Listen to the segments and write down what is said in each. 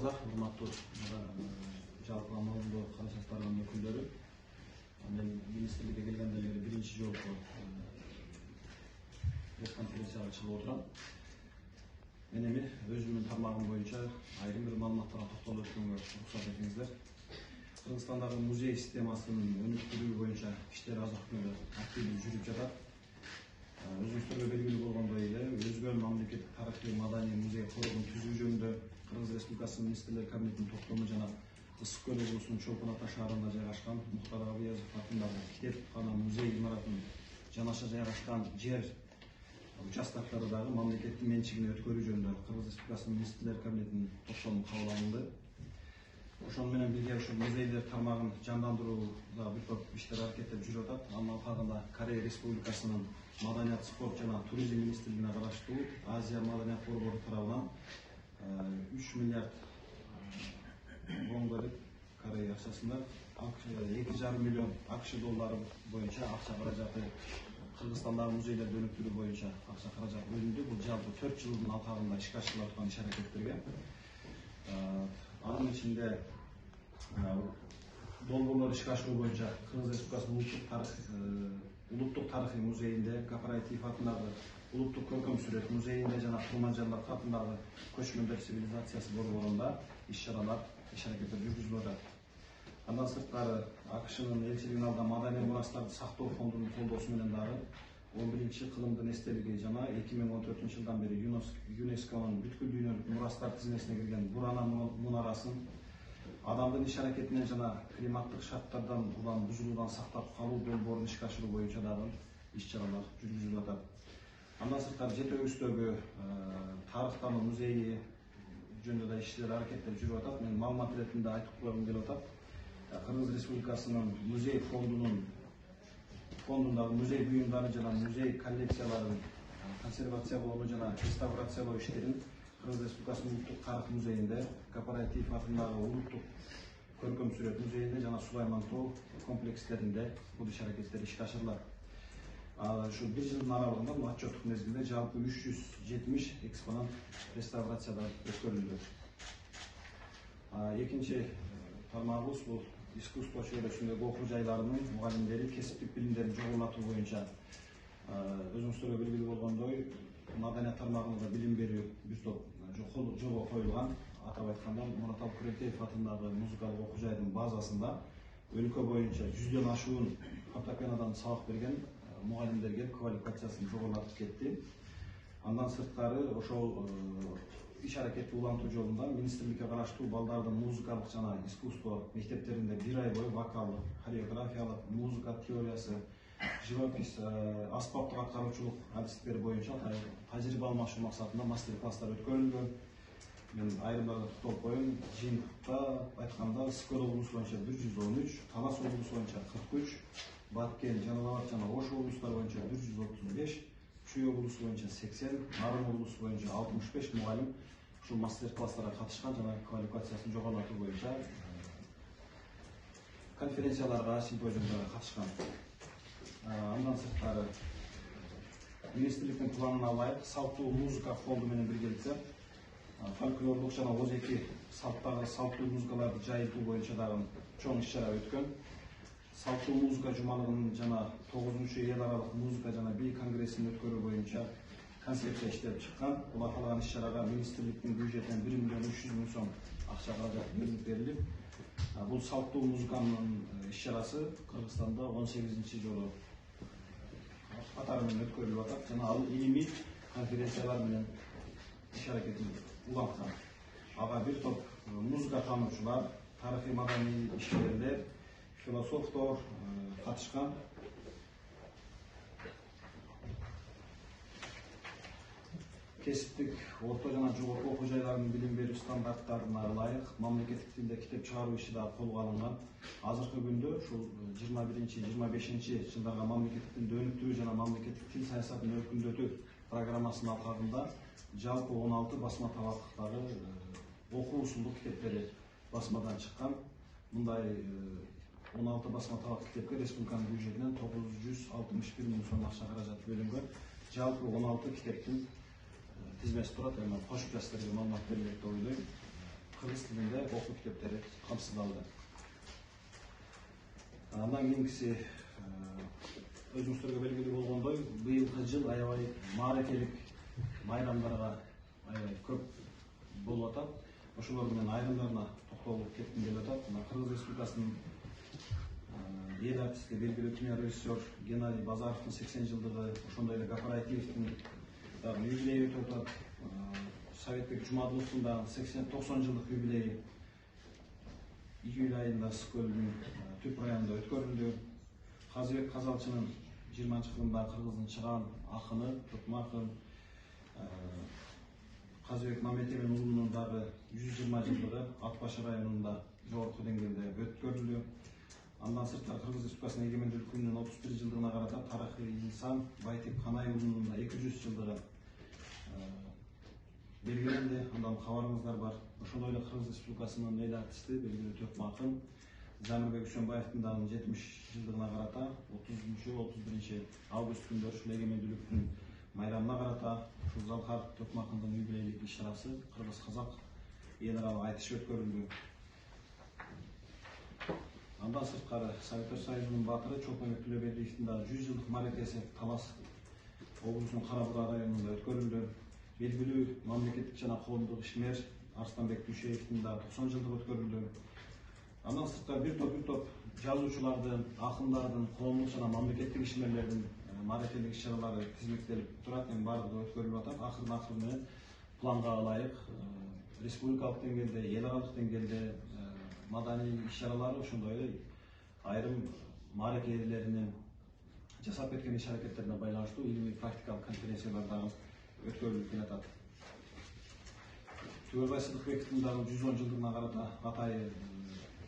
армысыздар, урматтуу жалпы амалдуу карашаттардын өкүлдөрү. Мен министрликке келгенден бери биринчи жолку пресс-конференцияга чыгып отурам. Мен эми өзүмдүн тармагым боюнча айрым бир маалыматтарга токтолуп өткөнгө уруксат этиңиздер. Кыргызстандагы музей системасынын өнүктүрүү боюнча иштер азыркы күндө активдүү жүрүп жатат. Өзүңүздөргө белгилүү болгондой эле өзгө мамлекеттик тарыхый маданий музей корогун түзүү жөнүндө Кыргыз Республикасынын министрлер кабинетинин токтому жана Ысык Көл облусунун Чолпон Ата шаарында жайгашкан Мухтар Абыязов атындагы китепкана музей имаратынын жанаша жайгашкан жер участоктору дагы мамлекеттин менчигине өткөрүү жөнүндө Кыргыз Республикасынын министрлер кабинетинин токтому кабыл алынды. Ошону менен бирге ушул музейлер тармагын жандандырууга бир топ иштер аракеттер жүрүп атат. Анын алкагында Корея Республикасынын Маданият, спорт жана туризм министрлигине караштуу Азия маданият борбору тарабынан 3 миллиард вонго деп Корея акчасында 2,5 миллион АКШ доллары боюнча акча каражаты Кыргызстандагы музейлерди өнүктүрүү боюнча акча каражаты бөлүндү. Бул жалпы 4 жылдын алкагында ишке ашырылып аткан иш аракеттерге. Анын ичинде долбоорлор ишке ашыруу боюнча Кыргыз Республикасынын улуттук тарыхый музейинде, Капраев атындагы улуттук көркөм сүрөт музейинде жана Курманжан атындагы көчмөндөр цивилизациясы борборунда иш-чаралар, иш-аракеттер жүргүзүлүп атат. Андан сырткары АКШнын элчилигине алган маданий мурастарды сактоо фондунун колдоосу менен дагы 11-чи кылымдын эстелиги жана 2014-жылдан бери ЮНЕСКОнун бүткүл дүйнөлүк мурастар тизмесине кирген Бурана мунарасын адамдын иш-аракетинен жана климаттык шарттардан улам бузулуудан сактап калуу долбоорун ишке ашыруу боюнча дагы иш-чаралар жүргүзүлүп атат. Андан сырткары жетөөбүздөгү тарыхтануу музейи жөнүндө да иштер аракеттер жүрүп атат. Мен маалымат иретинде айтып койгум келип атат. Кыргыз Республикасынын музей фондундагы музей буюмдары жана музей коллекцияларын консервациялоо жана реставрациялоо иштерин Кыргыз Республикасынын улуттук тарых музейинде, Капраев атындагы улуттук көркөм сүрөт музейинде жана Сулайман тоо комплекстеринде бул иш аракеттер ишке ашырылат. Ушул 1 жылдын аралыгында бул отчеттук мезгилде жалпы 370 экспонат реставрациядан өткөрүлдү. Экинчи тармагыбыз бул искусство чөйрөсүндөгү окуу жайларынын мугалимдери кесиптик билимдерин жогорулатуу боюнча өзүңүздөргө белгилүү болгондой маданият тармагында билим берүү бир топ жолго коюлган. Атап айтканда Муратал Күрөкеев атындагы музыкалык окуу жайдын базасында өлкө боюнча 100дөн ашуун фортепианодан сабак берген мугалимдерге квалификациясын жогорулатып кетти. Андан сырткары ошол иш аракетти улантуу жолунда министрликке караштуу балдардын музыкалык жана искусство мектептеринде 1 ай бою вокалдык, хореографиялык, музыка теориясы, живопись, аспаптык аткаруучулук адистери боюнча тажрыйба алмашуу максатында мастер-класстар өткөрүлгөн. Мен айрымдарга токтолуп коеюн. Жыйынтыкта айтканда Ысык Көл облусу боюнча 113, Талас облусу боюнча 43, Баткен, Жалал Абад жана Ош облустары боюнча 135, Чүй облусу боюнча 80, Нарын облусу боюнча 65 мугалим ушул мастер-класстарга катышкан жана квалификациясын жогорулатуу боюнча конференцияларга, симпозиумдарга катышкан. Андан сырткары министрликтин планына ылайык салттуу музыка фонду менен биргеликте фольклорлук жана озеки салттагы салттуу музыкаларды жайылтуу боюнча дагы чоң иш-чара өткөн. Салттуу музыка жумалыгынын жана 9-эл аралык музыка жана би конгрессин өткөрүү боюнча концепция иштелип чыккан. Бул аталган иш-чарага министрликтин бюджетинен 1 миллион 300 миң сом акча каражаты бөлүнүп берилип, бул салттуу музыканын иш-чарасы Кыргызстанда 18-чи жолу катары менен өткөрүлүп атат жана ал илимий конференциялар менен иш аракетин уланткан. Ага бир топ музыка таануучулар, тарыхый маданий ишкерлер, философтор катышкан. Кесиптик орто жана жогорку окуу жайларынын билим берүү стандарттарына ылайык мамлекеттик тилде китеп чыгаруу иши да колго алынган. Азыркы күндө ушул 21-25 жылдарга мамлекеттик тилди өнүктүрүү жана мамлекеттик тил саясатын өркүндөтүү программасынын алкагында жалпы 16 басма табактагы окуу усулдук китептери басмадан чыккан. Мындай 16 басма табак китепке республиканын бюджетинен 961 миң сом акча каражаты бөлүнгөн. Жалпы 16 китептин тизмеси турат. Эми кошуп жастарга маалымат берилет деп ойлойм. кыргыз тилинде окуу китептери камсыздалды. Андан кийинкиси өзүңүздөргө белгилүү болгондой, быйылкы жыл аябай мааракелик майрамдарга аябай көп болуп атат. Ошолор менен айрымдарына токтолуп кетким келип атат. Кыргыз Республикасынын эл артисти, белгилүү кинорежиссер Геннадий Базаровдун 80 жылдыгы, ошондой эле Гапар Айтиевдин юбилейи өтүп атат. Советбек Жумадуловдун дагы 80-90 жылдык юбилейи июль айында Ысык-Көлдүн түп районунда өткөрүлдү. Казыбек Казалчынын 20-жылдыгында кыргыздын чыган акыны, токмо акын Казыбек Мамедевин уулунун дагы 120 жылдыгы Ак Баш районунда жогорку деңгээлде өткөрүлдү. Андан сырткары Кыргыз Республикасынын эгемендүүлүк күнүнүн 31 жылдыгына карата тарыхый инсан Байтек Канай уулунун 200 жылдыгы белгиленди. Андан кабарыңыздар бар. Ошондой эле Кыргыз Республикасынын эл артисти, белгилүү токмо акын Замирбек Үсөнбаевдин дагы 70 жылдыгына карата 30-31 август күндөрү ушул эгемендүүлүктүн майрамына карата ушул Залкар токмо акындын юбилейлик иш-чарасы кыргыз-казак эл аралык айтыш өткөрүлдү. Андан сырткары Советтер Союзунун баатыры Чолпонбек Төлөбердиевдин дагы 100 жылдык мааракеси Талас облусунун Кара Бура районунда өткөрүлдү. Белгилүү мамлекеттик жана коомдук ишмер Арстанбек Дүйшеевдин дагы 90 жылдыгы өткөрүлдү. Андан сырткары бир топ жазуучулардын, акындардын, коомдук жана мамлекеттик ишмерлердин мааракелик иш-чаралары тизмектелип турат. Эми баардыгы өткөрүлүп атат. Акырын менен планга ылайык республикалык деңгээлде, эл аралык деңгээлде маданий иш-чаралары, ошондой эле айрым маареке ээлеринин жасап кеткен иш-аракеттерине байланыштуу илимий практикалык конференциялар дагы өткөрүлүп келатат. Түгөлбай Сыдыкбековдун дагы 110 жылдыгына карата атайы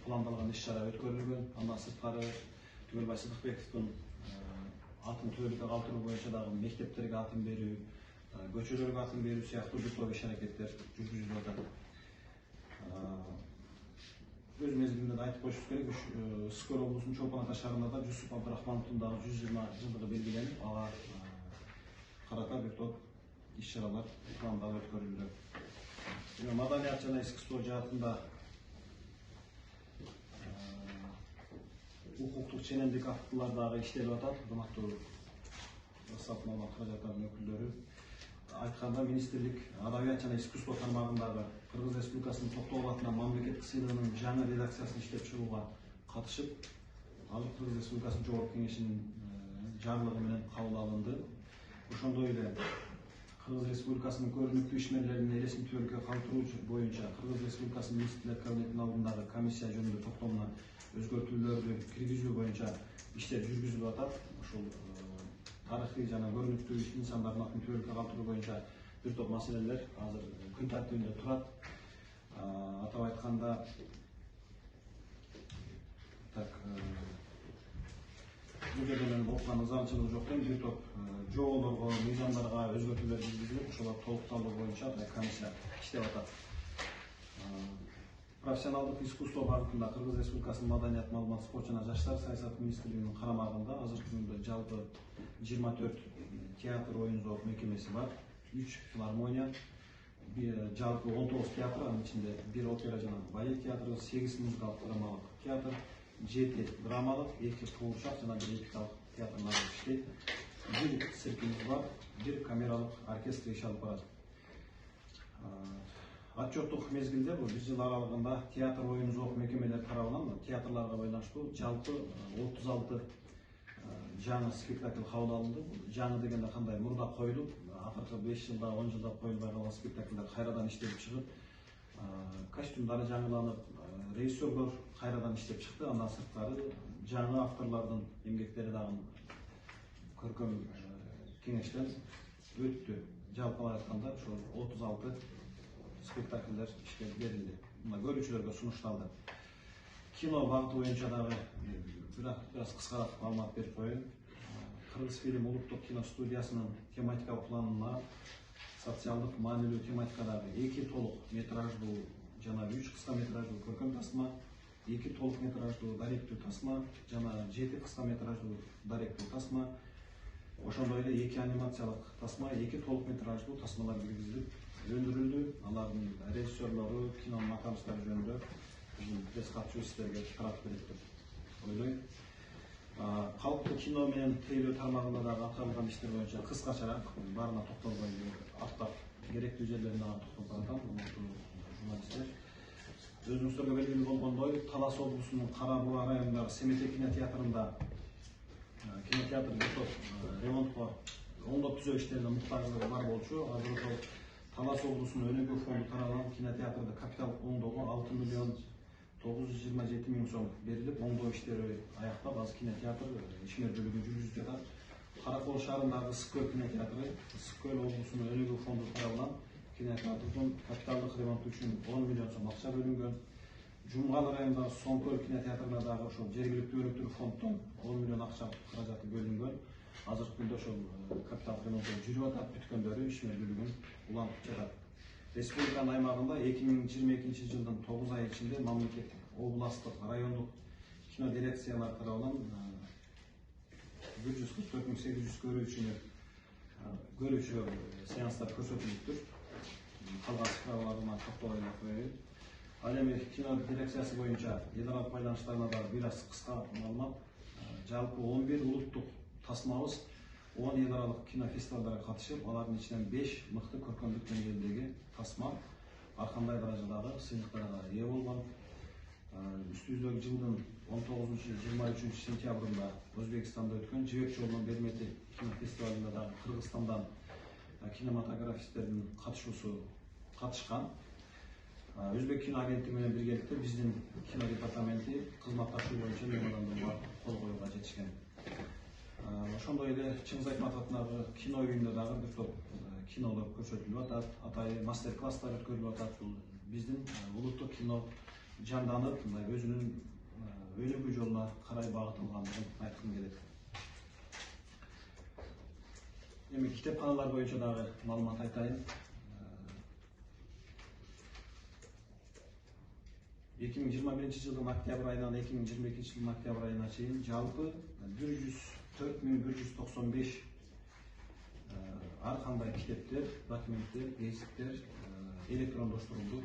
пландалган иш-чара өткөрүлгөн. Андан сырткары Түгөлбай Сыдыкбековдун атын төбөлүккө калтыруу боюнча дагы мектептерге атын берүү, көчөлөргө атын берүү сыяктуу бир топ иш-аракеттер жүргүзүлүп атат. Өз мезгилинде айтып коюшубуз керек, Ысык-Көл облусунун Чолпон Ата шаарында да Жусуп Абдырахмановдун дагы 120 жылдыгы белгиленип, ага карата бир топ иш-чаралар пландалып өткөрүлдү. Маданият жана искусство жаатында укуктук ченемдик актылар дагы иштелип атат. Урматтуу Ысык маалымат каражаттарынын өкүлдөрү айтканда, министрлик адабият жана искусство тармагындагы Кыргыз Республикасынын токтогул атынан мамлекеттик сыйлыгынын жаңы редакциясын иштеп чыгууга катышып, азыр Кыргыз Республикасынын Жогорку Кеңешинин жарлыгы менен кабыл алынды. Ошондой эле Кыргыз Республикасынын көрүнүктүү ишмерлеринин элесин төбөлүккө калтыруу боюнча Кыргыз Республикасынын министрлер кабинетинин алдындагы комиссия жөнүндө токтомуна өзгөртүүлөрдү киргизүү боюнча иштер жүргүзүлүп атат. Ошол тарыхый жана көрүнүктүү инсандардын атын төбөлүккө калтыруу боюнча бир топ маселелер азыр күн тартибинде турат. Атап айтканда, бул жерде мен окуган ызарчылык жок дейм. Бир топ жоболорго, мыйзамдарга өзгөртүүлөр жүргүзүлүп, ошолорду толукталуу боюнча комиссия иштеп атат. Профессионалдык искусство багытында Кыргыз Республикасынын Маданият, маалымат, спорт жана жаштар саясаты министрлигинин карамагында азыркы күндө жалпы 24 театр, оюн зоок мекемеси бар, 3 филармония, жалпы 19 театр, анын ичинде 1 опера жана балет театры, 8 музыкалык драмалык театр, 7 драмалык, 2 куурчак жана 1 эпикалык театрлар иштейт. 1 циркimiz бар, 1 камералык оркестр иш алып барат. Отчеттук мезгилде бул 1 жыл аралыгында театр, оюн зоок мекемелер тарабынан театрларга байланыштуу жалпы 36 жаңы спектакль кабыл алынды. Жаңы дегенде кандай, мурда коюлуп, акыркы 5 жылда, 10 жылда коюлбай калган спектакльдер кайрадан иштелип чыгып, костюмдары жаңыланып, режиссерлор кайрадан иштеп чыкты. Андан сырткары жаңы авторлордун эмгектери дагы көркөм кеңештен өттү. Жалпылай айтканда, ошол 36 спектакльдер ишке берилди. Көрүүчүлөргө сунушталды. Кино багыты боюнча дагы biraz кыскараак маалымат берип коеюн. Кыргызфильм улуттук кино студиясынын тематикалык планына социалдык маанилүү тематикадагы 2 толук метраждуу жана 3 кыска метраждуу көркөм тасма, 2 толук метраждуу даректүү тасма жана 7 кыска метраждуу даректүү тасма, ошондой эле 2 анимациялык тасма, 2 толук метраждуу тасмалар киргизилип öndürüldü. Aların rejissörleri, kino makamcıları jönündө bizim press katçı sizlerge taraf berip oylayм. Kalktı kino menен тейлөө тармагында да аталган иштер боюнча кыскачараак баарына токтолбой аттап керектүү жерлерине токтолуп баратам. Журналисттер өзүңүздөргө белгилүү болгондой, Талас облусунун Кара Буу районундагы Семете кинотеатрында кинотеатр ремонтко оңдоп түзөө иштерине муктаждыгы бар болчу. Азыр ошол Талас облусунун өнүгүү фонду тарабынан кинотеатрда капитал оңдоого 6 миллион 927 миң сом берилип, оңдоо иштери аяктап, азыр кинотеатр ишмердүүлүгүн жүргүзүп жатат. Каракол шаарындагы Ысык-Көл кинотеатры Ысык-Көл облусунун өнүгүү фонду тарабынан кинотеатрдын капиталдык ремонту үчүн 10 миллион сом акча бөлүнгөн. Жумгал районундагы Соңкөл кинотеатрына дагы ошол жергиликтүү өнүктүрүү фонддон 10 миллион акча каражаты бөлүнгөн. Азыркы күндө ошол капиталдык ремонту жүрүп атат, бүткөндөрү ишмердүүлүгүн улантып жатат. Республиканын аймагында 2022 жылдын 9 ай ичинде мамлекеттик, областык, райондук кино дирекциялар тарабынан 144.800 көрүүчү сеанстар көрсөтүлүптүр. Калган справаларына токтолбой коеюн. Ал эми кино дирекциясы боюнча эл аралык байланыштарына да бир аз кыска маалымат. Жалпы 11 улуттук тасмабыз 10 эл аралык кино фестивалдарга катышып, алардын ичинен 5 мыкты көркөмдүк деңгээлдеги тасма ар кандай даражадагы сыймыктарга ээ болгон. Үстүбүздөгү жылдын 19-23 сентябрында Өзбекстанда өткөн Жибек жолунун бермети кино фестивалында да Кыргызстандан кинематографисттердин катышуусу катышкан. Өзбек кино агенттиги менен биргеликте биздин кино департаменти кызматташуу боюнча меморандумга кол коюуга жетишкен. Ошондой эле Чыңгыз Айтматов атындагы кино үйүндө дагы бир топ кинолор көрсөтүлүп атат, атайын мастер-класстар өткөрүлүп атат. Бул биздин улуттук кино жанданып, өзүнүн өнүгүү жолуна карай багытталганын айткым келет. Эми китепканалар боюнча дагы маалымат айтайын. 2021 жылдын октябрь айынан 2022 жылдын октябрь айына чейин жалпы 104.195 ар кандай китептер, документтер, гезиттер электрондоштурулду.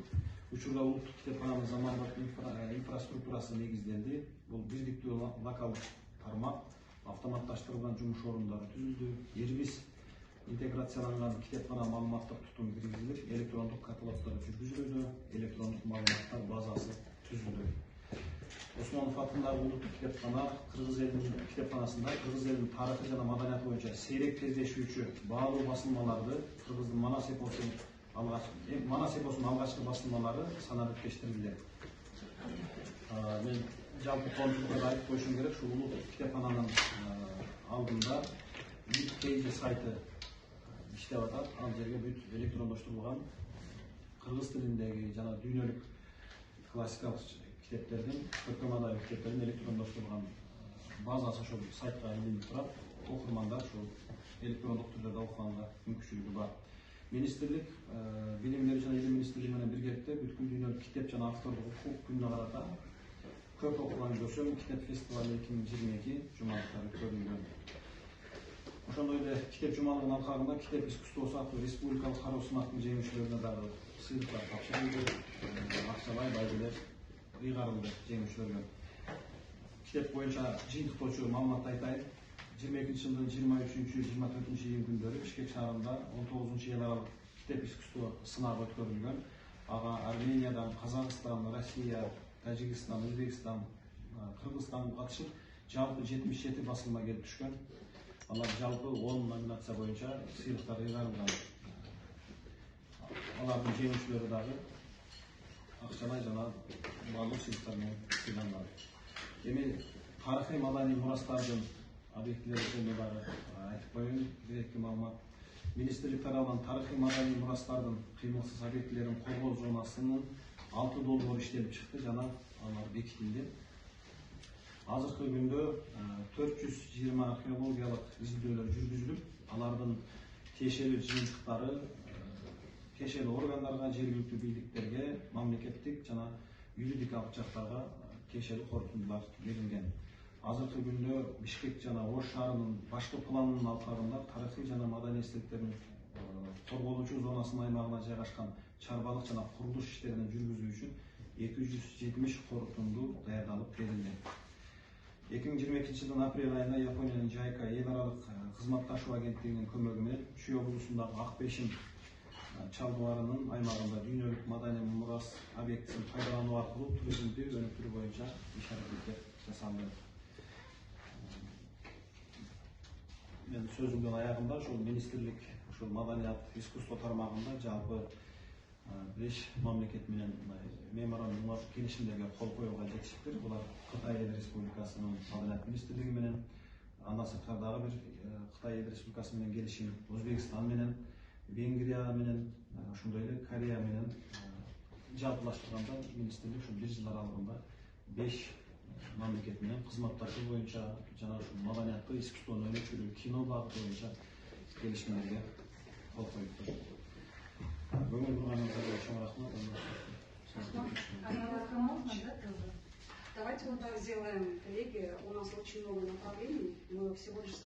Учурда улуттук китепкананын заманбап инфраструктурасы негизделди. Бул бирдиктүү локалдык тармак, автоматташтырылган жумуш орундары түзүлдү. Эрбиз интеграцияланган китепкана маалыматтык тутум киргизилип, электрондук каталогдор жүргүзүлүүдө, электрондук маалыматтар базасы түзүлдү. Осмонов атындагы улуттук китепкана Кыргыз элинин китепканасында Кыргыз элинин тарыхы жана маданияты боюнча сейрек кездешүүчү баалуу басылмаларды Кыргыздын Манас эпосунун алгачкы басылмалары санап өткөчтүрүлдү. Мен жалпы консулга айтып коюшум керек, ушул улуттук китепкананын алдында Wikipedia сайты иштеп атат. Ал жерге бүт электрондоштурулган кыргыз тилиндеги жана дүйнөлүк классикалык китептердин, көркөм адабий китептердин электрондоштурулган базасы ошол сайтка илинип турат. Окурмандар ошол электрондук түрдө да окуганга мүмкүнчүлүгү бар. Министрлик, Билим берүү жана Илим министрлиги менен биргеликте бүткүл дүйнөлүк китеп жана автордук укук күнүнө карата көп окуган көсөм китеп фестивали 2022 жумалыктар өткөрүлгөн. Ошондой эле китеп жумалыгынын алкагында китеп искусствосу аттуу республикалык кароо сынактын жеңүүчүлөрүнө дагы сыйлыктар тапшырылды, акчалай байгелер ыйгарылды жеңүүчүлөргө. Китеп боюнча жыйынтыктоочу маалымат айтайын. 22 жылдын 23-24 июнь күндөрү Бишкек шаарында 19 эл аралык китеп искусство сынагы өткөрүлгөн. Ага Армениядан, Казакстан, Россия, Тажикстан, Өзбекстан, Кыргызстан катышып, жалпы 77 басылма келип түшкөн. Алар жалпы 10 номинация боюнча сыйлыктар ыйгарылган. Алардын жеңүүчүлөрү дагы акчалай жана баалуу сыйлыктар менен сыйланган. Эми тарыхый маданий мурастардын объектилери жөнүндө дагы айтып коеюн. Бир-эки маалымат. Министрлик тарабынан тарыхый маданий мурастардын кыймылсыз объектилерин коргоо зонасынын 6 долбоор иштелип чыкты жана алар бекитилди. Азыркы күндө 420 археологиялык изилдөөлөр жүргүзүлүп, алардын тиешелүү жыйынтыктары тиешелүү органдарга, жергиликтүү бийликтерге, мамлекеттик жана юридикалык жактарга тиешелүү корутундулар берилген. Азыркы күндө Бишкек жана Ош шаарынын башкы планынын алкагында тарыхый жана маданий эстеликтердин коргоонуучу зонасынын аймагына жайгашкан чарбалык жана курулуш иштерин жүргүзүү үчүн 270 корутунду даярдалып берилген. 2022 жылдын апрель айында Япониянын JICA эл аралык кызматташуу агенттигинин көмөгү менен Чүй облусундагы Ак Бешим чалбаарынын аймагында дүйнөлүк маданий мурас объектисин пайдалануу аркылуу туризмди өнүктүрүү боюнча иш-аракеттер жасалды. Мен сөзүмдүн аягында ушул министрлик ушул маданият искусство тармагында жалпы 5 мамлекет менен меморандумга келишимдерге кол коюуга жетишиптир. Булар Кытай Эл Республикасынын маданият министрлиги менен, андан сырткары дагы бир Кытай Эл Республикасы менен келишим, Өзбекстан менен, Венгрия менен, ошондой эле Корея менен жалпылаштырганда министрлик ушул 1 жыл аралыгында 5 мамлекет менен кызматташуу боюнча жана ушул маданиятты, искусствону өнүктүрүү, кино багыты боюнча келишимдерге кол коюптур. Көңүл бурганыңызга чоң рахмат. Давайте вот так сделаем, коллеги. У нас очень много направлений. Мы всего лишь